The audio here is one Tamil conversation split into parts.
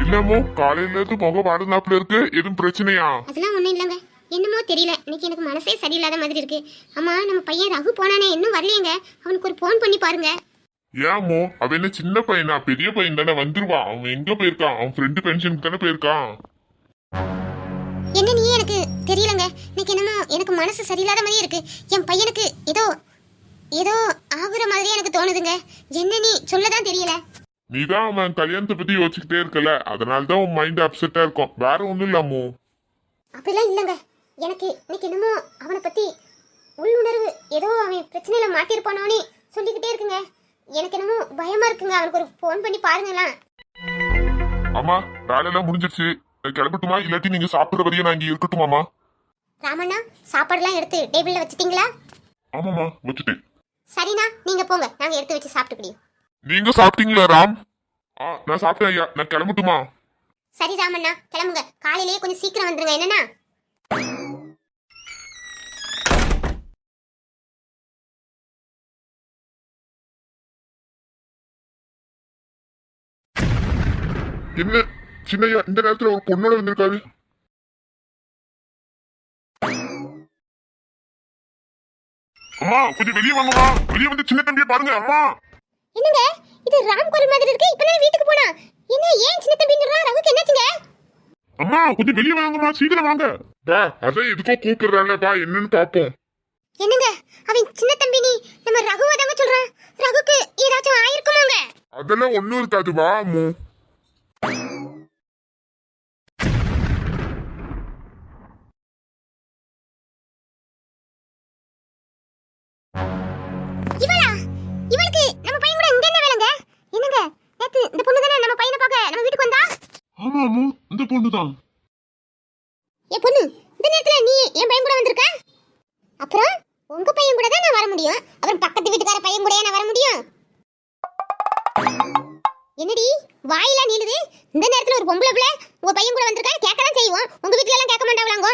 என்னமோ காலையில இருந்து முகம் வாடுனாப்புல இருக்கு, எதுவும் பிரச்சனையா? அதெல்லாம் ஒண்ணும் இல்லங்க. என்னமோ தெரியல, இன்னைக்கு எனக்கு மனசே சரியில்லாத மாதிரி இருக்கு. அம்மா, நம்ம பையன் ரகு போனானே, இன்னும் வரலையேங்க. அவனுக்கு ஒரு போன் பண்ணி பாருங்க. ஏமோ, அவன் என்ன சின்ன பையனா? பெரிய பையன் தானே, வந்துருவான். அவன் எங்க போயிருக்கான்? அவன் ஃப்ரெண்டு பென்ஷனுக்கு தானே போயிருக்கான். என்ன நீ? எனக்கு தெரியலங்க. இன்னைக்கு என்னமோ எனக்கு மனசு சரியில்லாத மாதிரி இருக்கு. என் பையனுக்கு ஏதோ ஏதோ ஆகுற மாதிரி எனக்கு தோணுதுங்க. என்ன நீ சொல்லதான் தெரியல. நீதான் அவன் கல்யாணத்தை பத்தி யோசிச்சுக்கிட்டே இருக்கல, அதனாலதான் உன் மைண்ட் அப்செட்டா இருக்கும். வேற ஒண்ணும் இல்லாமோ? அப்படிலாம் இல்லங்க. எனக்கு இன்னைக்கு என்னமோ அவனை பத்தி உள்ளுணர்வு ஏதோ அவன் பிரச்சனையில மாட்டிருப்பானோன்னு சொல்லிக்கிட்டே இருக்குங்க. எனக்கு என்னமோ பயமா இருக்குங்க. அவனுக்கு ஒரு போன் பண்ணி பாருங்களா. ஆமா, வேலையெல்லாம் முடிஞ்சிருச்சு. கிளம்பட்டுமா, இல்லாட்டி நீங்க சாப்பிடுற வரையும் நான் இங்க இருக்கட்டுமாமா? ராமண்ணா, சாப்பாடுலாம் எடுத்து டேபிள்ல வச்சிட்டீங்களா? ஆமாமா, வச்சுட்டேன். சரிண்ணா, நீங்க போங்க, நாங்க எடுத்து வச்சு சாப்பிட்டுக்கிடியோம். நீங்க சாப்பிட்டீங்களா ராம்? நான் சாப்பிட்டேன் ஐயா. நான் கிளம்பட்டுமா? சரி ராமண்ணா, கிளம்புங்க. காலையிலேயே கொஞ்சம் சீக்கிரம் வந்துருங்க. என்னன்னா என்ன சின்னையா இந்த நேரத்துல ஒரு பொண்ணோட வந்திருக்காரு? அம்மா, கொஞ்சம் வெளியே வாங்கம்மா. வெளியே வந்து சின்ன தம்பியை பாருங்க. அம்மா, என்னங்க இது? ராம் குரல் மாதிரி இருக்கு. இப்பதான் வீட்டுக்கு போனா. என்ன ஏன் சின்ன தம்பின்றா? ரகுக்கு என்னாச்சுங்க? அம்மா கொஞ்சம் வெளியே வாங்கம்மா, சீக்கிரம் வாங்க. பா, அதான் எதுக்கோ கூப்பிடுறான்ல, பா என்னன்னு பாப்போம். என்னங்க அவன் சின்ன தம்பி? நீ நம்ம ரகுவை தாங்க சொல்றான். ரகுக்கு ஏதாச்சும் ஆயிருக்குமாங்க? அதெல்லாம் ஒண்ணும் இருக்காது, வா அம்மு. இவளா? இவளுக்கு நம்ம பையன் கூட இங்க என்ன வேலைங்க? என்னங்க நேத்து இந்த பொண்ணு தானே நம்ம பையனை பார்க்க நம்ம வீட்டுக்கு வந்தா? ஆமா அம்மு, இந்த பொண்ணு தான். ஏ பொண்ணு, இந்த நேரத்துல நீ என் பையன் கூட வந்திருக்க? அப்புறம் உங்க பையன் கூட தான் நான் வர முடியும். அப்புறம் பக்கத்து வீட்டுக்கார பையன் கூட நான் வர முடியும்? என்னடி வாயில நீளுது? இந்த நேரத்துல ஒரு பொம்பளை பிள்ளை உங்க பையன் கூட வந்திருக்கான்னு கேட்கலாம் செய்வோம். உங்க வீட்ல எல்லாம் கேட்க மாட்டாங்களாங்க.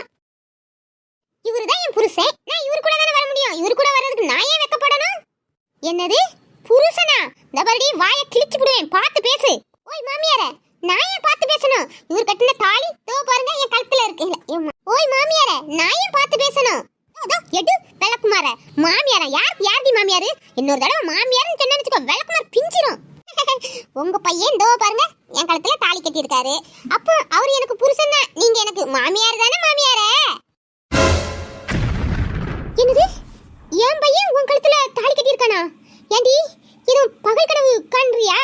இவருதான் என் புருஷன். நான் இவரு கூட தானே வர முடியும். இவரு கூட வர்றதுக்கு நான் ஏன் வெக்கப்படணும்? என்னது புருஷனா? இந்த பாருடி, வாயை கிழிச்சு விடுவேன். பார்த்து பேசு. ஓய் மாமியாரே, நான் ஏன் பார்த்து பேசணும்? இவர் கட்டின தாலி தோ பாருங்க என் கழுத்துல இருக்கு. ஓய் மாமியாரே, நான் ஏன் பார்த்து பேசணும்? அதோ எடு விளக்குமார. மாமியாரா? யாருடி மாமியாரு? இன்னொரு தடவை மாமியாருன்னு சொன்னா வெச்சுக்கோ, விளக்குமார் பிஞ்சிரும். உங்க பையன் தோ பாருங்க என் கழுத்துல தாலி கட்டி இருக்காரு. அப்போ அவர் எனக்கு புருஷன் தான், நீங்க எனக்கு மாமியார் தானே? மாமியாரே என்னது? என் பையன் உன் கழுத்துல தாலி கட்டி இருக்கானா? ஏண்டி இது பகல் கனவு காண்றியா?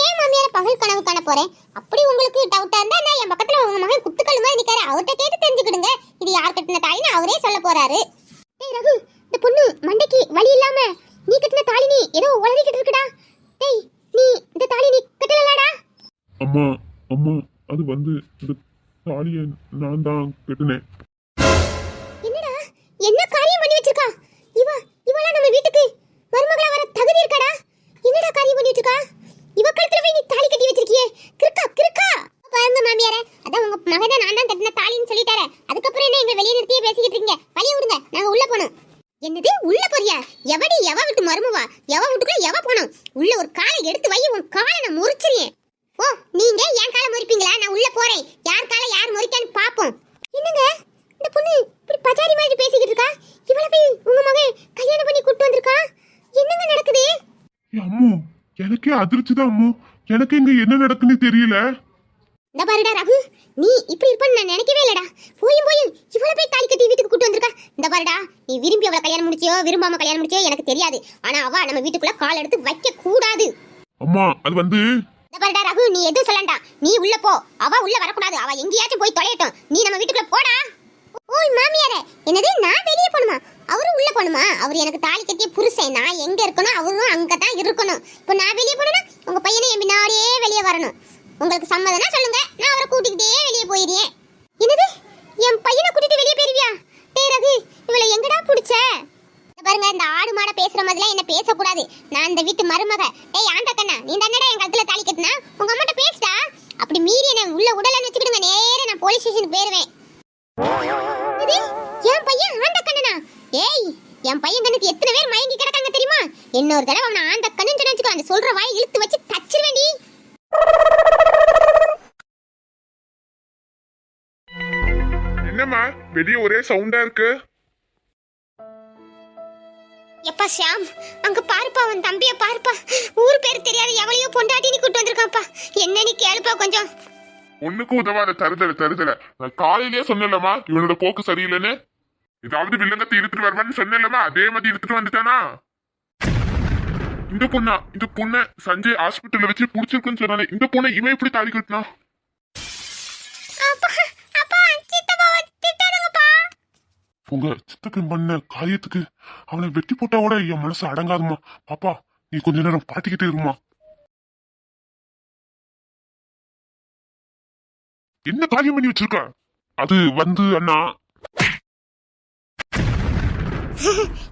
ஏன் மாமியார பகல் கனவு காண போறேன்? அப்படி உங்களுக்கு டவுட்டா இருந்தா நான் என் பக்கத்துல உங்க மகன் குத்துக்கல் மாதிரி நிக்காரு, அவர்கிட்ட கேட்டு தெரிஞ்சுக்கிடுங்க. இது யார் கட்டின தாலின்னு அவரே சொல்ல போறாரு. டேய் ரகு, இந்த பொண்ணு மண்டைக்கு வலி இல்லாம நீ கட்டின தாலி நீ ஏதோ உளறிக்கிட்டு இருக்குடா. டேய், நீ இந்த தாலி நீ கட்டலடா? அம்மா அம்மா, அது வந்து இந்த தாலியை நான் தான் கட்டினேன். என்னடா, என்ன காரியம் பண்ணி வச்சிருக்கா இவளா? நம்ம வீட்டுக்கு மருமகளா வர தகுதி இருக்காடா? என்னடா காரியம் பண்ணி வச்சிருக்கா? இவ கழுத்துல போய் நீ தாலி கட்டி வச்சிருக்கியே, கிறுக்கா பாருங்க மாமியாரே. அதான் உங்க மகனை நான் தான் கட்டின தாலின்னு சொல்லிட்டாரே, அதுக்கப்புறம் என்ன எங்க வெளியே நிறுத்தியே பேசிக்கிட்டு இருக்கீங்க? வழிய விடுங்க, நாங்க உள்ள போனோம். என்னது உள்ள போறியா? எவ விட்டு மருமவா? எவ வீட்டுக்குள்ள எவ போனோம்? உள்ள ஒரு காலை எடுத்து வை, உன் காலை நான் முறிச்சிருவேன். ஓ, நீங்க என் காலை முறிப்பீங்களா? நான் உள்ள போறேன். யார் காலை யார் முறிக்கான்னு பாப்போம். என்னங்க இந்த பொண்ணு இப்படி பஜாரி மாதிரி பேசிக்கிட்டு இருக்கா? இவள போய் உங்க மகன் கல்யாணம் பண்ணி கூட்டி வந்திருக்கா? என்னங்க நடக்குது? அம்மு, எனக்கே அதிர்ச்சி தான் அம்மு. எனக்கு இங்க என்ன நடக்குன்னு தெரியல. இந்த பாருடா ரகு, நீ இப்படி இருப்பன்னு நான் நினைக்கவே இல்லடா. போயும் இவள போய் தாலி கட்டி வீட்டுக்கு கூட்டி வந்திருக்கா. இந்த பாருடா, நீ விரும்பி அவளை கல்யாணம் முடிச்சியோ விரும்பாம கல்யாணம் முடிச்சியோ எனக்கு தெரியாது. ஆனா அவ நம்ம வீட்டுக்குள்ள கால் எடுத்து வைக்க கூடாது. அம்மா, அது வந்து இந்த பாருடா ரகு, நீ எதுவும் சொல்லண்டா. நீ உள்ள போ, அவ உள்ள வரக்கூடாது. அவ எங்கேயாச்சும் போய் தொலையட்டும். நீ நம்ம வீட்டுக்குள்ள போடா. ஓய் மாமியாரே, என்னது நான் வெளியே போணுமா? அவரும் உள்ள போணுமா? அவர் எனக்கு தாலி கட்டிய புருஷன். நான் எங்க இருக்கணும் அவரும் அங்கதான் இருக்கணும். இப்போ நான் வெளியே போனா உங்க பையனை என் பின்னாடியே வெளியே வரணும். உங்களுக்கு சம்மதம்னா சொல்லுங்க, நான் அவரை கூட்டிக்கிட்டே வெளியே போயிடுறேன். என்னது என் பையனை கூட்டிட்டு வெளியே போயிருவியா? டேய் ரகு, இவளை எங்கடா புடிச்ச? பாருங்க, இந்த ஆடு மாட பேசுற மாதிரிலாம் என்ன பேசக்கூடாது. நான் இந்த வீட்டு மருமக. டேய் ஆண்டக்கண்ணா, நீ தானடா என் கழுத்துல தாலி கட்டினா? உங்க அம்மாட்ட பேசிட்டா? அப்படி மீறி என்ன உள்ள உடலன்னு வச்சுக்கிடுங்க, நேரா நான் போலீஸ் ஸ்டேஷனுக்கு போயிருவேன். என் பையன் ஆண்டக்கண்ணனா? ஏய், என் பையன் கண்ணுக்கு எத்தனை பேர் மயங்கி கிடக்காங்க தெரியுமா? இன்னொரு தடவை அவனை ஆண்டக்கண்ணு சொன்னா அந்த சொல்ற வாய் இழுத்து வச்சு தச்சிருவேண்டி. என்னம்மா வெளியே ஒரே சவுண்டா இருக்கு? எப்பா ஷாம், அங்க பாருப்பா உன் தம்பிய பாருப்பா. ஊர் பேர் தெரியாத எவளையோ பொண்டாட்டி நீ கூட்டு வந்திருக்காப்பா. என்ன நீ கேளுப்பா கொஞ்சம். ஒண்ணுக்கு உதவாத தருதல. நான் காலையிலேயே சொன்னேன்லம்மா இவனோட போக்கு சரியில்லைன்னு. ஏதாவது வில்லங்கத்தை இழுத்துட்டு வருவான்னு சொன்னேன்லம்மா, அதே மாதிரி இழுத்துட்டு வந்துட்டானா? இந்த பொண்ணை சஞ்சய் ஹாஸ்பிட்டல்ல வச்சு புடிச்சிருக்குன்னு சொன்னாலே இந்த பொண்ணை இவன் எப்படி தாலி கட்டினா? அப்பா அப்பா சித்தப்பாவை திட்டாதீங்கப்பா. உங்க சித்தப்பன் பண்ண காரியத்துக்கு அவனை வெட்டி போட்டா கூட என் மனசு அடங்காதுமா. பாப்பா நீ கொஞ்ச நேரம் பாட்டிக்கிட்டே இருமா. என்ன காரியம் பண்ணி வச்சிருக்க? அது வந்து அண்ணா,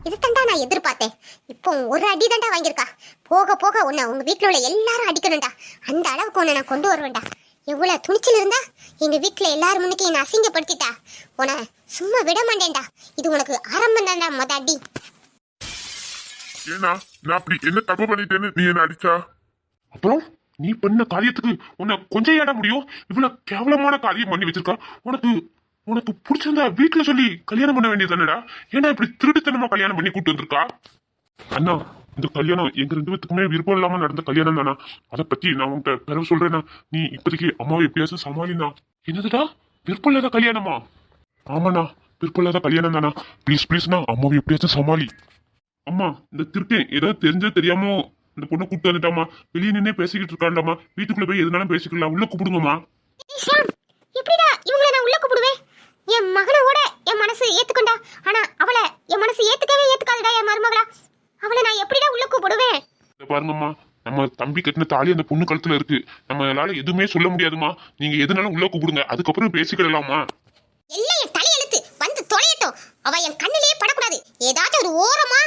இது தண்டா நான் எதிர்பார்த்தேன். இப்போ ஒரு அடி தண்டா வாங்கியிருக்கா. போக போக உன்னை உங்க வீட்டுல உள்ள எல்லாரும் அடிக்கணும்டா. அந்த அளவுக்கு உன்னை நான் கொண்டு வருவேன்டா. எவ்வளவு துணிச்சல் இருந்தா எங்க வீட்டுல எல்லாரும் முன்னுக்கு என்னை அசிங்கப்படுத்திட்டா. உன்னை சும்மா விட மாட்டேன்டா. இது உனக்கு ஆரம்பம் தான்டா மொத அடி. ஏன்னா நான் அப்படி என்ன தப்பு பண்ணிட்டேன்னு நீ என்ன அடிச்சா? அப்புறம் நீ பண்ண காரியத்துக்கு உன்னை கொஞ்சம் ஏட முடியும்? இவ்வளவு கேவலமான காரியம் பண்ணி வச்சிருக்கா. உனக்கு உனக்கு பிடிச்சிருந்தா வீட்டுல சொல்லி கல்யாணம் பண்ண வேண்டியது தானடா. ஏன்னா இப்படி திருட்டுத்தனமா கல்யாணம் பண்ணி கூட்டு வந்திருக்கா? அண்ணா இந்த கல்யாணம் எங்க 2 பேத்துக்குமே விருப்பம் இல்லாம நடந்த கல்யாணம் தானா. அதை பத்தி நான் உன்கிட்ட பிறகு சொல்றேன்னா. நீ இப்போதைக்கு அம்மாவை எப்படியாச்சும் சமாளினா. என்னதுடா விருப்பம் இல்லாத கல்யாணமா? ஆமாண்ணா விருப்பம் இல்லாத கல்யாணம் தானா. ப்ளீஸ்ண்ணா அம்மாவை எப்படியாச்சும் சமாளி. அம்மா இந்த திருக்கேன் ஏதாவது தெரிஞ்சோ தெரியாமோ இந்த பொண்ணை கூப்பிட்டு வந்துட்டாமா. வெளியே நின்னே பேசிக்கிட்டு இருக்காண்டாமா. வீட்டுக்குள்ள போய் எதுனாலும் பேசிக்கலாம். உள்ள கூப்பிடுங்கம்மா. ஷாம், எப்படிடா இவங்களை நான் உள்ள கூப்பிடுவேன்? என் மகனோட என் மனசு ஏத்துக்கொண்டா. ஆனா அவளை என் மனசு ஏத்துக்காதுடா என் மருமகளா. அவளை நான் எப்படிடா உள்ள கூப்பிடுவேன்? பாருங்கம்மா, நம்ம தம்பி கட்டின தாலி அந்த பொண்ணு கழுத்துல இருக்கு. நம்மளால எதுவுமே சொல்ல முடியாதுமா. நீங்க எதுனாலும் உள்ள கூப்பிடுங்க, அதுக்கப்புறம் பேசிக்கிடலாமா. எல்லாம் என் தலையெழுத்து வந்து தொலையட்டும். அவ என் கண்ணிலேயே படக்கூடாது. ஏதாச்சும் ஒரு ஓரமா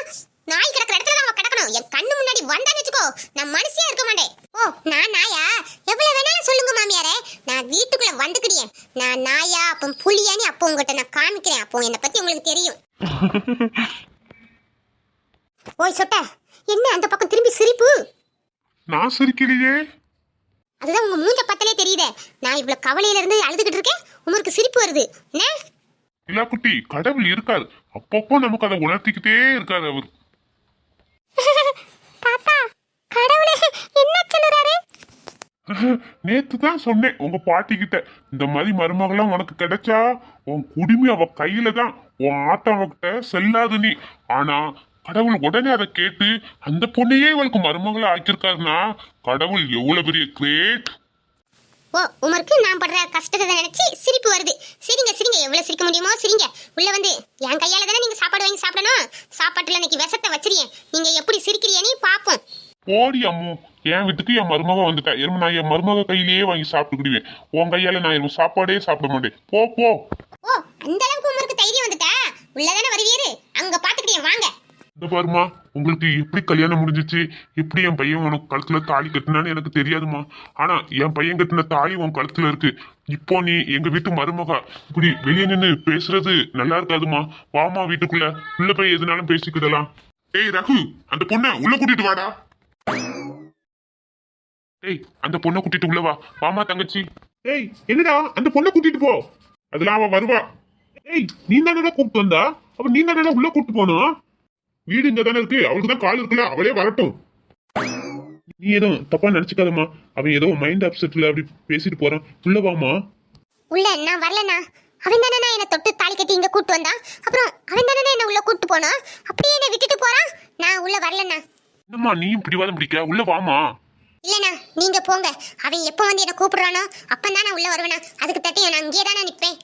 நாய் கிடக்கிற இடத்துல அவ கிடக்கணும். என் கண்ணு முன்னாடி வந்தான்னு வச்சுக்கோ, நான் மனுஷியா இருக்க மாட்டேன். ஓ நான் நாயா? எவ்வளவு வேணாலும் சொல்லுங்க மாமியாரே, நான் வீட்டுக்குள்ள வந்துக்கிட்டேன். நான் நாயா அப்ப புலியானி அப்போ உங்ககிட்ட நான் காமிக்கிறேன். அப்போ என்னை பத்தி உங்களுக்கு தெரியும். ஓய் சொட்ட, என்ன அந்த பக்கம் திரும்பி சிரிப்பு? நான் சிரிக்கலையே. அதுதான் உங்க மூஞ்ச பத்தலே தெரியுதே. நான் இவ்வளவு கவலையில இருந்து அழுதுகிட்டு இருக்கேன், உங்களுக்கு சிரிப்பு வருது என்ன? இல்ல குட்டி, கடவுள் இருக்காரு. அப்பப்போ நமக்கு அதை உணர்த்திக்கிட்டே இருக்காரு அவர். தாத்தா கடவுளே என்ன சொல்றாரு? நேத்து தான் சொன்னேன் உங்க பாட்டி கிட்ட, இந்த மாதிரி மருமகளாம் உனக்கு கிடைச்சா உன் குடுமி அவ கையில தான், உன் ஆட்டம் அவகிட்ட செல்லாது நீ. ஆனா கடவுள் உடனே அதை கேட்டு அந்த பொண்ணையே இவளுக்கு மருமகளை ஆக்கியிருக்காருன்னா கடவுள் எவ்வளவு பெரிய கிரேட். ஓ உமருக்கு நான் படுற கஷ்டத்தை நினைச்சு சிரிப்பு வருது. சரிங்க சரிங்க, எவ்வளவு சிரிக்க முடியுமோ சிரிங்க. உள்ள வந்து என் கையால தானே நீங்க சாப்பாடு வாங்கி சாப்பிடணும். சாப்பாட்டுல இன்னைக்கு விஷத்தை வச்சிருக்கேன். நீங்க எப்படி சிரிக்கிறீன்னு பாப்போம். போடி அம்மு, என் வீட்டுக்கு என் மருமக வந்துட்டா. நான் என் மருமக கையிலேயே வாங்கி சாப்பிட்டுக்கிடுவேன். உன் கையால நான் என் சாப்பாடே சாப்பிட மாட்டேன். போ போ. ஓ அந்த அளவுக்கு உமருக்கு தைரியம் வந்துட்டா? உள்ளதானே வருவீரு, அங்க பாத்துக்கிட்டே வாங்க. இந்த பாருமா, உங்களுக்கு எப்படி கல்யாணம் முடிஞ்சிச்சு, எப்படி என் பையன் உனக்கு கழுத்துல தாலி கட்டினான்னு எனக்கு தெரியாதுமா. ஆனா என் பையன் கட்டின தாலி உன் கழுத்துல இருக்கு. இப்போ நீ எங்க வீட்டு மருமகா இப்படி வெளியே நின்று பேசுறது நல்லா இருக்காதுமா. வாமா வீட்டுக்குள்ள, உள்ள போய் எதுனாலும் பேசிக்கிடலாம். ஏய் ரகு, அந்த பொண்ணை உள்ள கூட்டிட்டு வாடா. ஏய் அந்த பொண்ணை கூட்டிட்டு உள்ள வா. வாமா தங்கச்சி. ஏய் என்னடா அந்த பொண்ணை கூட்டிட்டு போ. அதெல்லாம் அவ வருவா. ஏய் நீ தானடா கூப்பிட்டு வந்தா, அப்ப நீ தானடா உள்ள கூப்பிட்டு போனோம். வீடு இங்க தானே இருக்கு, அவளுக்கு தான் கால் இருக்குல்ல, அவளே வரட்டும். நீ எதுவும் தப்பா நினைச்சுக்காதம்மா. அவன் ஏதோ மைண்ட் அப்செட்ல அப்படி பேசிட்டு போறான். உள்ள வாமா. உள்ள நான் வரலண்ணா. அவன் தானே என்ன தொட்டு தாலி கட்டி இங்க கூட்டு வந்தான். அப்புறம் அவன் தானே என்ன உள்ள கூட்டு போனான். அப்படியே என்ன விட்டுட்டு போறான். நான் உள்ள வரலண்ணா. என்னம்மா நீயும் பிடிவாதம் பிடிக்க? உள்ள வாமா. இல்லண்ணா நீங்க போங்க. அவன் எப்போ வந்து என்ன கூப்பிடுறானோ அப்பந்தான் நான் உள்ள வருவேண்ணா. அதுக்கு தட்டி நான் அங்கேயே தானே நிப்பேன்.